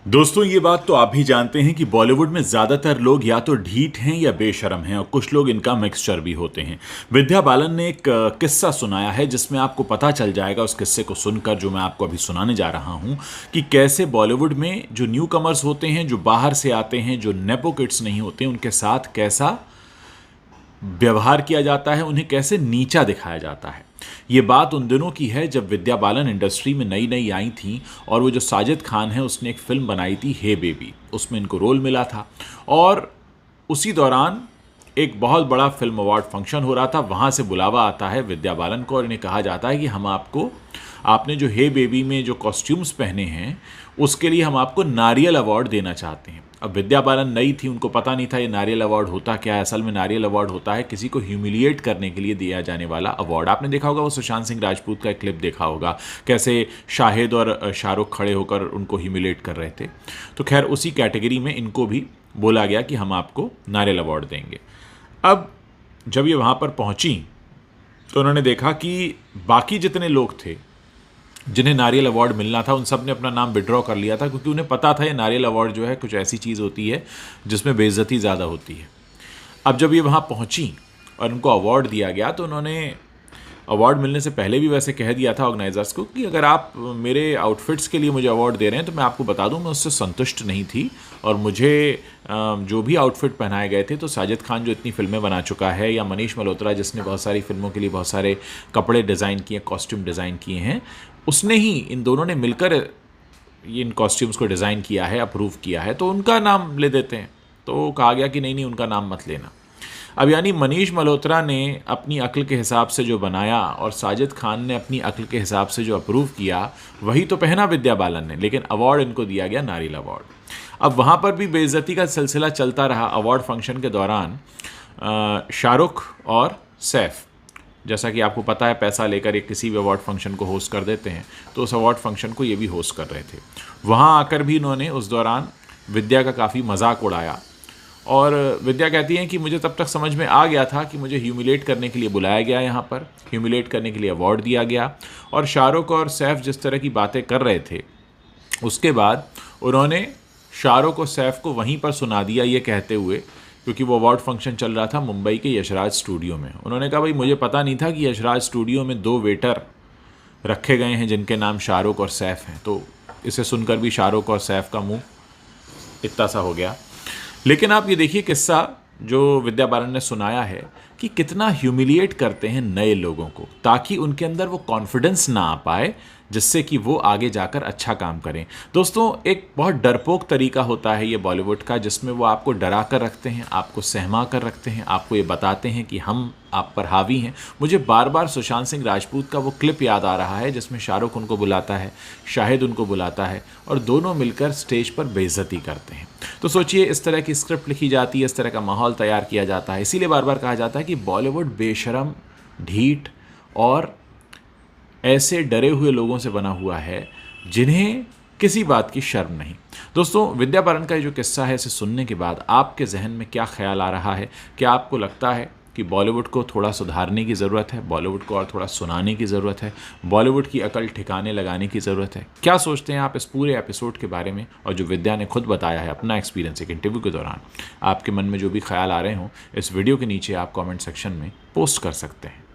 दोस्तों ये बात तो आप भी जानते हैं कि बॉलीवुड में ज़्यादातर लोग या तो ढीठ हैं या बेशर्म हैं और कुछ लोग इनका मिक्सचर भी होते हैं। विद्या बालन ने एक किस्सा सुनाया है जिसमें आपको पता चल जाएगा उस किस्से को सुनकर, जो मैं आपको अभी सुनाने जा रहा हूं, कि कैसे बॉलीवुड में जो न्यू कमर्स होते हैं, जो बाहर से आते हैं, जो नेपो किड्स नहीं होते, उनके साथ कैसा व्यवहार किया जाता है, उन्हें कैसे नीचा दिखाया जाता है। ये बात उन दिनों की है जब विद्या बालन इंडस्ट्री में नई नई आई थी और वो जो साजिद खान है उसने एक फिल्म बनाई थी हे बेबी, उसमें इनको रोल मिला था और उसी दौरान एक बहुत बड़ा फिल्म अवार्ड फंक्शन हो रहा था। वहाँ से बुलावा आता है विद्या बालन को और इन्हें कहा जाता है कि हम आपको, आपने जो हे बेबी में जो कॉस्ट्यूम्स पहने हैं उसके लिए हम आपको नारियल अवार्ड देना चाहते हैं। अब विद्या बालन नई थी, उनको पता नहीं था ये नारियल अवार्ड होता क्या है। असल में नारियल अवार्ड होता है किसी को ह्यूमिलिएट करने के लिए दिया जाने वाला अवार्ड। आपने देखा होगा वो सुशांत सिंह राजपूत का एक क्लिप देखा होगा, कैसे शाहिद और शाहरुख खड़े होकर उनको ह्यूमिलिएट कर रहे थे। तो खैर उसी कैटेगरी में इनको भी बोला गया कि हम आपको नारियल अवार्ड देंगे। अब जब ये वहाँ पर पहुँची तो उन्होंने देखा कि बाकी जितने लोग थे जिन्हें नारियल अवार्ड मिलना था उन सब ने अपना नाम विड्रॉ कर लिया था, क्योंकि उन्हें पता था ये नारियल अवार्ड जो है कुछ ऐसी चीज़ होती है जिसमें बेइज्जती ज़्यादा होती है। अब जब ये वहाँ पहुँची और उनको अवार्ड दिया गया तो उन्होंने अवार्ड मिलने से पहले भी वैसे कह दिया था ऑर्गेनाइजर्स को कि अगर आप मेरे आउटफिट्स के लिए मुझे अवार्ड दे रहे हैं तो मैं आपको बता दूं मैं उससे संतुष्ट नहीं थी और मुझे जो भी आउटफिट पहनाए गए थे, तो साजिद खान जो इतनी फिल्में बना चुका है, या मनीष मल्होत्रा जिसने बहुत सारी फिल्मों के लिए बहुत सारे कपड़े डिज़ाइन किए, कॉस्ट्यूम डिज़ाइन किए हैं, उसने ही, इन दोनों ने मिलकर ये इन कॉस्ट्यूम्स को डिज़ाइन किया है, अप्रूव किया है, तो उनका नाम ले देते हैं। तो कहा गया कि नहीं नहीं उनका नाम मत लेना। अब यानी मनीष मल्होत्रा ने अपनी अक्ल के हिसाब से जो बनाया और साजिद खान ने अपनी अक्ल के हिसाब से जो अप्रूव किया वही तो पहना विद्या बालन ने, लेकिन अवार्ड इनको दिया गया नारियल अवार्ड। अब वहाँ पर भी बेइज्जती का सिलसिला चलता रहा। अवार्ड फंक्शन के दौरान शाहरुख और सैफ, जैसा कि आपको पता है, पैसा लेकर ये किसी भी अवार्ड फंक्शन को होस्ट कर देते हैं, तो उस अवार्ड फंक्शन को ये भी होस्ट कर रहे थे। वहाँ आकर भी इन्होंने उस दौरान विद्या का काफ़ी मजाक उड़ाया और विद्या कहती हैं कि मुझे तब तक समझ में आ गया था कि मुझे ह्यूमिलेट करने के लिए बुलाया गया, यहाँ पर ह्यूमिलेट करने के लिए अवार्ड दिया गया। और शाहरुख और सैफ जिस तरह की बातें कर रहे थे, उसके बाद उन्होंने शाहरुख और सैफ को वहीं पर सुना दिया ये कहते हुए, क्योंकि वो अवार्ड फंक्शन चल रहा था मुंबई के यशराज स्टूडियो में। उन्होंने कहा भाई मुझे पता नहीं था कि यशराज स्टूडियो में 2 वेटर रखे गए हैं जिनके नाम शाहरुख और सैफ हैं। तो इसे सुनकर भी शाहरुख और सैफ का मुंह इतना सा हो गया। लेकिन आप ये देखिए किस्सा जो विद्या बालन ने सुनाया है कि कितना ह्यूमिलिएट करते हैं नए लोगों को, ताकि उनके अंदर वो कॉन्फिडेंस ना आ पाए जिससे कि वो आगे जाकर अच्छा काम करें। दोस्तों एक बहुत डरपोक तरीका होता है ये बॉलीवुड का, जिसमें वो आपको डरा कर रखते हैं, आपको सहमा कर रखते हैं, आपको ये बताते हैं कि हम आप पर हावी हैं। मुझे बार बार सुशांत सिंह राजपूत का वो क्लिप याद आ रहा है जिसमें शाहरुख उनको बुलाता है, शाहिद उनको बुलाता है और दोनों मिलकर स्टेज पर बेइज्जती करते हैं। तो सोचिए इस तरह की स्क्रिप्ट लिखी जाती है, इस तरह का माहौल तैयार किया जाता है। इसीलिए बार बार कहा जाता है कि बॉलीवुड बेशरम, ढीठ और ऐसे डरे हुए लोगों से बना हुआ है जिन्हें किसी बात की शर्म नहीं। दोस्तों विद्या बालन का जो किस्सा है, इसे सुनने के बाद आपके जहन में क्या ख्याल आ रहा है? क्या आपको लगता है कि बॉलीवुड को थोड़ा सुधारने की ज़रूरत है, बॉलीवुड को और थोड़ा सुनाने की ज़रूरत है, बॉलीवुड की अकल ठिकाने लगाने की ज़रूरत है? क्या सोचते हैं आप इस पूरे एपिसोड के बारे में? और जो विद्या ने खुद बताया है अपना एक्सपीरियंस एक इंटरव्यू के दौरान, आपके मन में जो भी ख्याल आ रहे हों, इस वीडियो के नीचे आप कमेंट सेक्शन में पोस्ट कर सकते हैं।